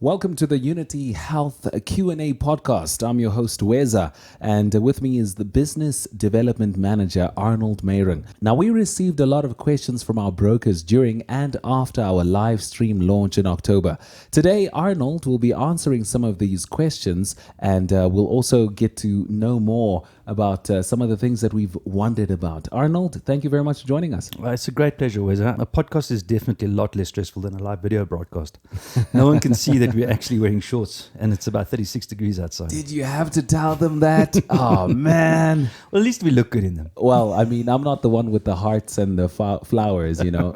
Welcome to the Unity Health Q&A podcast. I'm your host, Weza, and with me is the Business Development Manager, Arnold Meyring. Now, we received a lot of questions from our brokers during and after our live stream launch in October. Today, Arnold will be answering some of these questions, and we'll also get to know more about some of the things that we've wondered about. Arnold, thank you very much for joining us. Well, it's a great pleasure, Weza. A podcast is definitely a lot less stressful than a live video broadcast. No one can see that we're actually wearing shorts and it's about 36 degrees outside. Did you have to tell them that? Oh, man. Well, at least we look good in them. Well, I mean, I'm not the one with the hearts and the flowers, you know.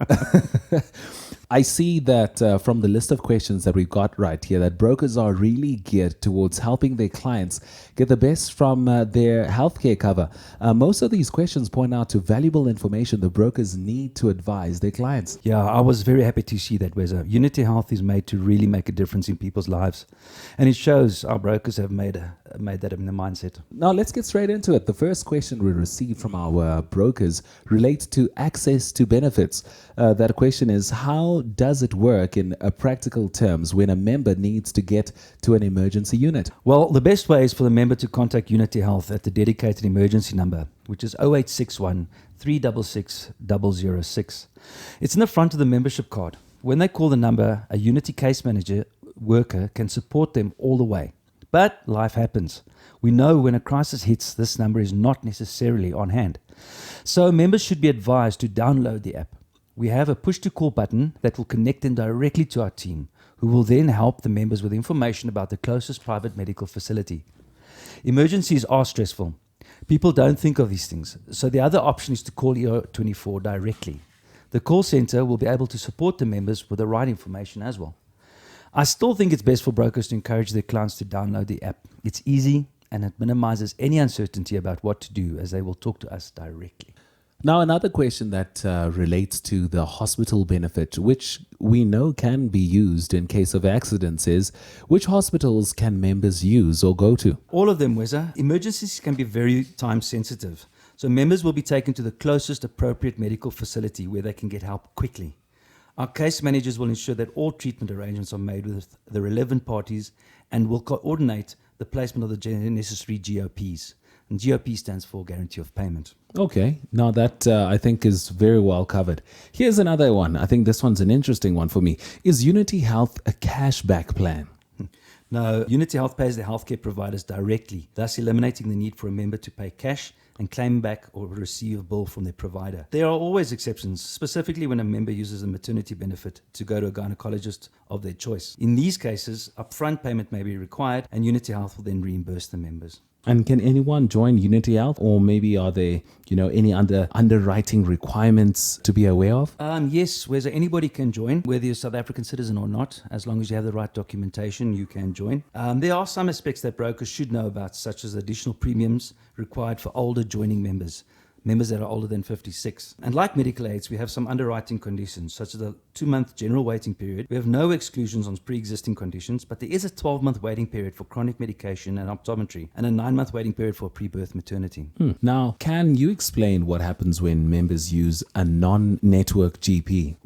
I see that from the list of questions that we've got right here, that brokers are really geared towards helping their clients get the best from their healthcare cover. Most of these questions point out to valuable information the brokers need to advise their clients. Yeah, I was very happy to see that, Weza. Unity Health is made to really make a difference in people's lives. And it shows our brokers have made that in the mindset. Now, let's get straight into it. The first question we received from our brokers relates to access to benefits. That question is, how does it work in practical terms when a member needs to get to an emergency unit? Well, the best way is for the member to contact Unity Health at the dedicated emergency number, which is 0861 366 006. It's in the front of the membership card. When they call the number, a Unity case manager worker can support them all the way. But life happens. We know when a crisis hits, this number is not necessarily on hand. So members should be advised to download the app. We have a push-to-call button that will connect them directly to our team, who will then help the members with information about the closest private medical facility. Emergencies are stressful. People don't think of these things, so the other option is to call ER24 directly. The call center will be able to support the members with the right information as well. I still think it's best for brokers to encourage their clients to download the app. It's easy and it minimizes any uncertainty about what to do, as they will talk to us directly. Now, another question that relates to the hospital benefit, which we know can be used in case of accidents, is which hospitals can members use or go to? All of them, Weza. Emergencies can be very time sensitive. So members will be taken to the closest appropriate medical facility where they can get help quickly. Our case managers will ensure that all treatment arrangements are made with the relevant parties and will coordinate the placement of the necessary GOPs. And GOP stands for Guarantee of Payment. Okay, now that I think is very well covered. Here's another one. I think this one's an interesting one for me. Is Unity Health a cashback plan? No, Unity Health pays the healthcare providers directly, thus eliminating the need for a member to pay cash and claim back or receive a bill from their provider. There are always exceptions, specifically when a member uses a maternity benefit to go to a gynecologist of their choice. In these cases, upfront payment may be required and Unity Health will then reimburse the members. And can anyone join Unity Health, or maybe are there, any underwriting requirements to be aware of? Yes, whether anybody can join, whether you're a South African citizen or not, as long as you have the right documentation, you can join. There are some aspects that brokers should know about, such as additional premiums required for older joining members that are older than 56. And like medical aids, we have some underwriting conditions, such as a 2-month general waiting period. We have no exclusions on pre-existing conditions, but there is a 12-month waiting period for chronic medication and optometry, and a 9-month waiting period for pre-birth maternity. Now, can you explain what happens when members use a non-network GP?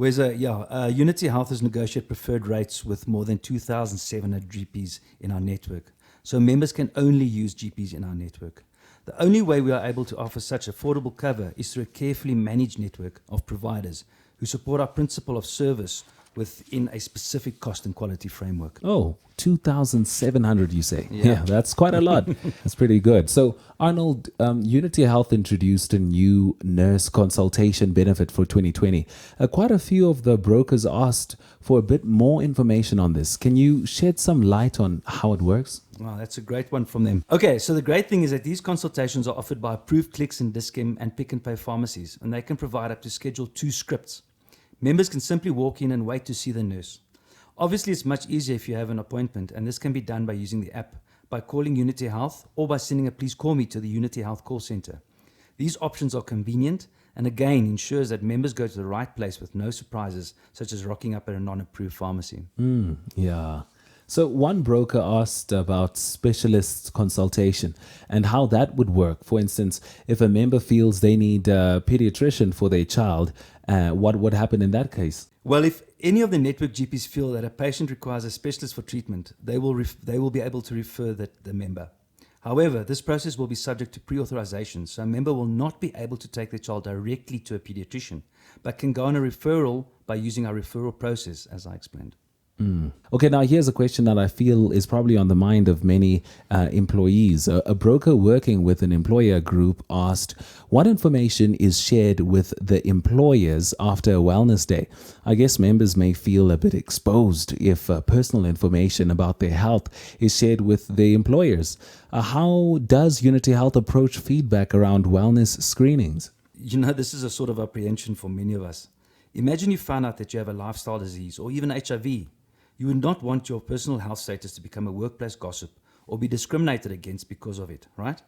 Unity Health has negotiated preferred rates with more than 2,700 GPs in our network. So members can only use GPs in our network. The only way we are able to offer such affordable cover is through a carefully managed network of providers who support our principle of service within a specific cost and quality framework. Oh, 2,700 you say? Yeah, that's quite a lot. That's pretty good. So Arnold, Unity Health introduced a new nurse consultation benefit for 2020. Quite a few of the brokers asked for a bit more information on this. Can you shed some light on how it works? Wow, that's a great one from them. Okay, so the great thing is that these consultations are offered by approved Clicks and Dis-Chem and Pick and Pay pharmacies, and they can provide up to Schedule 2 scripts. Members can simply walk in and wait to see the nurse. Obviously, it's much easier if you have an appointment, and this can be done by using the app, by calling Unity Health, or by sending a please call me to the Unity Health call center. These options are convenient and again ensures that members go to the right place with no surprises, such as rocking up at a non-approved pharmacy. Yeah. So one broker asked about specialist consultation and how that would work. For instance, if a member feels they need a pediatrician for their child, what would happen in that case? Well, if any of the network GPs feel that a patient requires a specialist for treatment, they will be able to refer the member. However, this process will be subject to pre-authorization, so a member will not be able to take their child directly to a pediatrician, but can go on a referral by using our referral process, as I explained. Okay, now here's a question that I feel is probably on the mind of many employees. A broker working with an employer group asked, what information is shared with the employers after a wellness day? I guess members may feel a bit exposed if personal information about their health is shared with the employers. How does Unity Health approach feedback around wellness screenings? You know, this is a sort of apprehension for many of us. Imagine you found out that you have a lifestyle disease or even HIV. You would not want your personal health status to become a workplace gossip or be discriminated against because of it, right?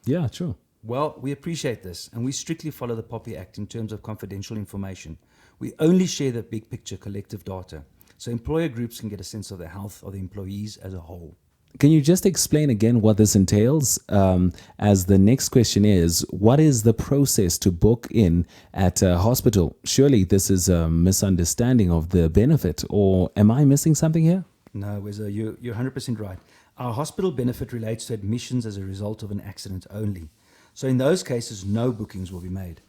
Yeah, true. Well, we appreciate this and we strictly follow the POPI Act in terms of confidential information. We only share the big picture collective data, so employer groups can get a sense of the health of the employees as a whole. Can you just explain again what this entails? As the next question is, what is the process to book in at a hospital? Surely this is a misunderstanding of the benefit, or am I missing something here? No, Weza, you're 100% right. Our hospital benefit relates to admissions as a result of an accident only. So in those cases, no bookings will be made.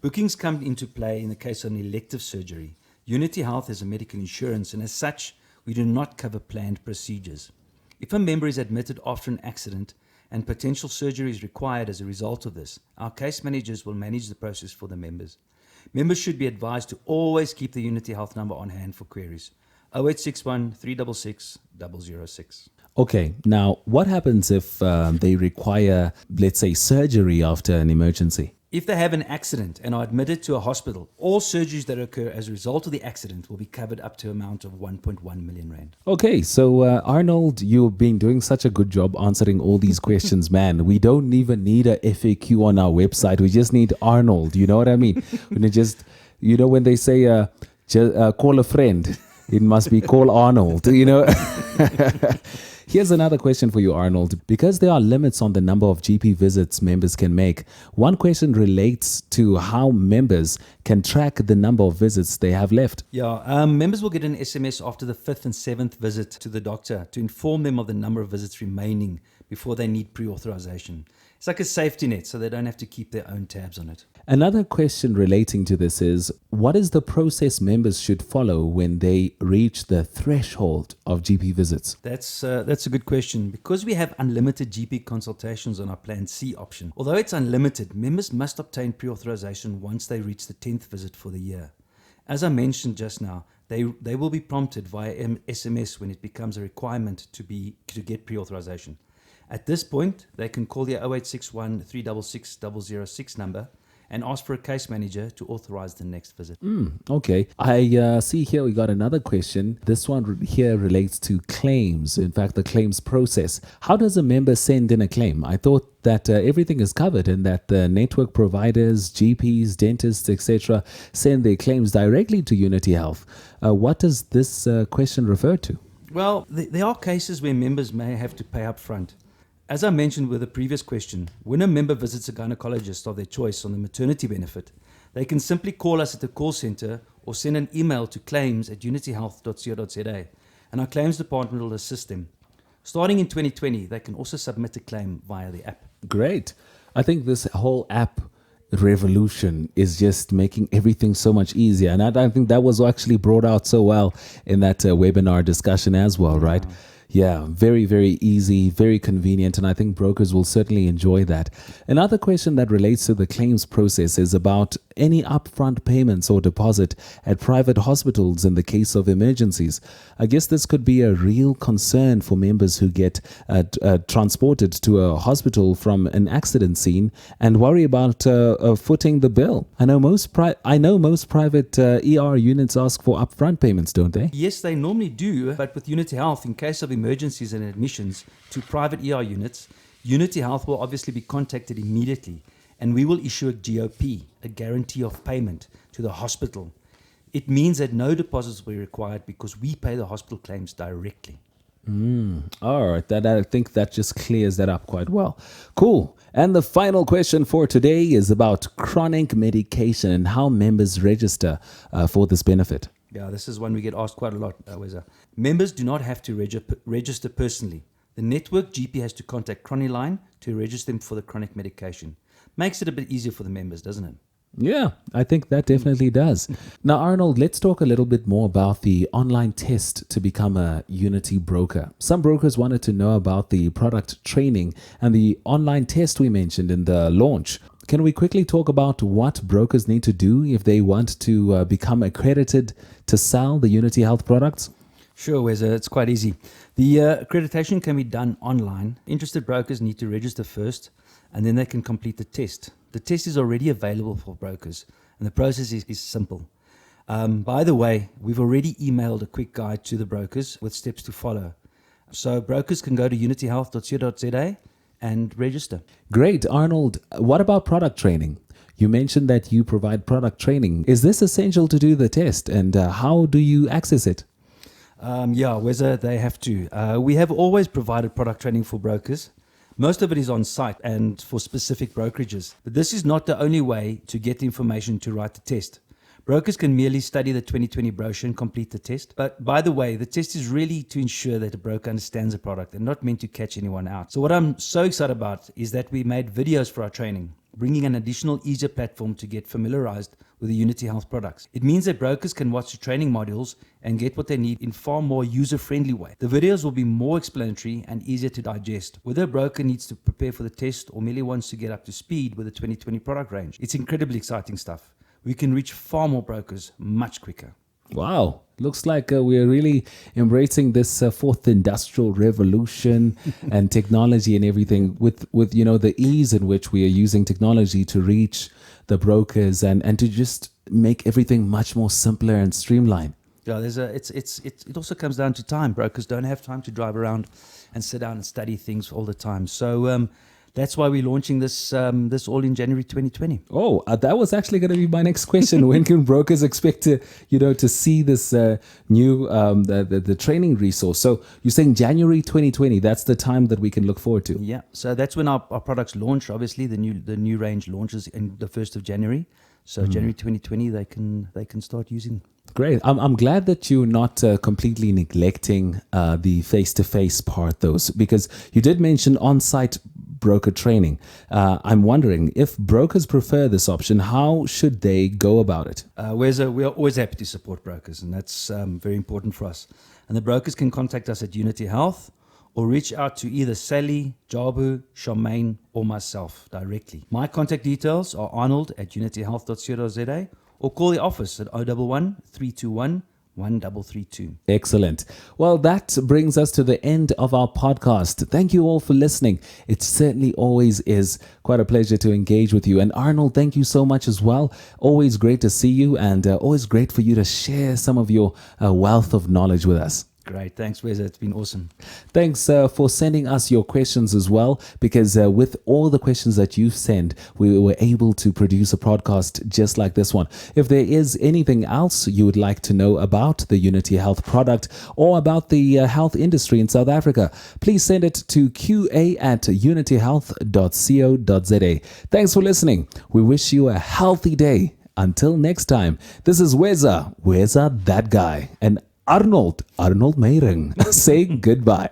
Bookings come into play in the case of an elective surgery. Unity Health is a medical insurance, and as such, we do not cover planned procedures. If a member is admitted after an accident and potential surgery is required as a result of this, our case managers will manage the process for the members. Members should be advised to always keep the Unity Health number on hand for queries. 0861 366 006. Okay, now what happens if they require, let's say, surgery after an emergency? If they have an accident and are admitted to a hospital, all surgeries that occur as a result of the accident will be covered up to an amount of 1.1 million rand. Okay, so Arnold, you've been doing such a good job answering all these questions, man. We don't even need a FAQ on our website. We just need Arnold. You know what I mean? When it just, you know, when they say call a friend, it must be call Arnold, you know. Here's another question for you, Arnold. Because there are limits on the number of GP visits members can make, one question relates to how members can track the number of visits they have left. Yeah, members will get an SMS after the 5th and 7th visit to the doctor to inform them of the number of visits remaining before they need pre-authorization. It's like a safety net, so they don't have to keep their own tabs on it. Another question relating to this is, what is the process members should follow when they reach the threshold of GP visits? That's a good question. Because we have unlimited GP consultations on our Plan C option, although it's unlimited, members must obtain pre-authorization once they reach the 10th visit for the year. As I mentioned just now, they will be prompted via SMS when it becomes a requirement to get pre-authorization. At this point, they can call their 0861 366 006 number and ask for a case manager to authorize the next visit. Okay. I see here we got another question. This one here relates to claims. In fact, the claims process. How does a member send in a claim? I thought that everything is covered and that the network providers, GPs, dentists, etc. send their claims directly to Unity Health. What does this question refer to? Well, there are cases where members may have to pay up front. As I mentioned with the previous question, when a member visits a gynecologist of their choice on the maternity benefit, they can simply call us at the call center or send an email to claims@unityhealth.co.za, and our claims department will assist them. Starting in 2020, they can also submit a claim via the app. Great. I think this whole app revolution is just making everything so much easier. And I think that was actually brought out so well in that webinar discussion as well, right? Yeah, very, very easy, very convenient, and I think brokers will certainly enjoy that. Another question that relates to the claims process is about any upfront payments or deposit at private hospitals in the case of emergencies. I guess this could be a real concern for members who get transported to a hospital from an accident scene and worry about footing the bill. I know most private ER units ask for upfront payments, don't they? Yes, they normally do, but with Unity Health, in case of emergencies and admissions to private ER units, Unity Health will obviously be contacted immediately, and we will issue a GOP, a guarantee of payment, to the hospital. It means that no deposits will be required because we pay the hospital claims directly. All right, I think that just clears that up quite well. Cool. And the final question for today is about chronic medication and how members register for this benefit. Yeah, this is one we get asked quite a lot, Weza. Members do not have to register personally. The network GP has to contact Chroniline to register them for the chronic medication. Makes it a bit easier for the members, doesn't it? Yeah, I think that definitely does. Now, Arnold, let's talk a little bit more about the online test to become a Unity broker. Some brokers wanted to know about the product training and the online test we mentioned in the launch. Can we quickly talk about what brokers need to do if they want to become accredited to sell the Unity Health products? Sure, Weza, it's quite easy. The accreditation can be done online. Interested brokers need to register first, and then they can complete the test. The test is already available for brokers, and the process is simple. By the way, we've already emailed a quick guide to the brokers with steps to follow. So brokers can go to unityhealth.co.za and register. Great. Arnold, what about product training? You mentioned that you provide product training. Is this essential to do the test, and how do you access it? Whether they have to. We have always provided product training for brokers. Most of it is on site and for specific brokerages. But this is not the only way to get the information to write the test. Brokers can merely study the 2020 brochure and complete the test. But by the way, the test is really to ensure that a broker understands the product and not meant to catch anyone out. So what I'm so excited about is that we made videos for our training, bringing an additional easier platform to get familiarized with the Unity Health products. It means that brokers can watch the training modules and get what they need in far more user-friendly way. The videos will be more explanatory and easier to digest. Whether a broker needs to prepare for the test or merely wants to get up to speed with the 2020 product range, it's incredibly exciting stuff. We can reach far more brokers much quicker. Wow. Looks like we're really embracing this fourth industrial revolution and technology and everything with the ease in which we are using technology to reach the brokers and to just make everything much more simpler and streamlined. Yeah, it also comes down to time. Brokers don't have time to drive around and sit down and study things all the time. So that's why we're launching this all in January 2020. Oh, that was actually going to be my next question. When can brokers expect to see this new the training resource? So you're saying January 2020? That's the time that we can look forward to. Yeah. So that's when our products launch. Obviously, the new range launches in the 1st of January. So January 2020, they can start using. Great. I'm glad that you're not completely neglecting the face-to-face part, though, because you did mention on-site broker training. I'm wondering if brokers prefer this option, how should they go about it? We are always happy to support brokers, and that's very important for us. And the brokers can contact us at Unity Health or reach out to either Sally, Jabu, Charmaine, or myself directly. My contact details are arnold@unityhealth.co.za or call the office at 011 321 1332. Excellent. Well, that brings us to the end of our podcast. Thank you all for listening. It certainly always is quite a pleasure to engage with you. And Arnold, thank you so much as well. Always great to see you, and always great for you to share some of your wealth of knowledge with us. Great. Thanks, Weza. It's been awesome. Thanks for sending us your questions as well, because with all the questions that you send, we were able to produce a podcast just like this one. If there is anything else you would like to know about the Unity Health product or about the health industry in South Africa, please send it to qa@unityhealth.co.za. Thanks for listening. We wish you a healthy day. Until next time, this is Weza that guy, and Arnold Meyring. Say goodbye.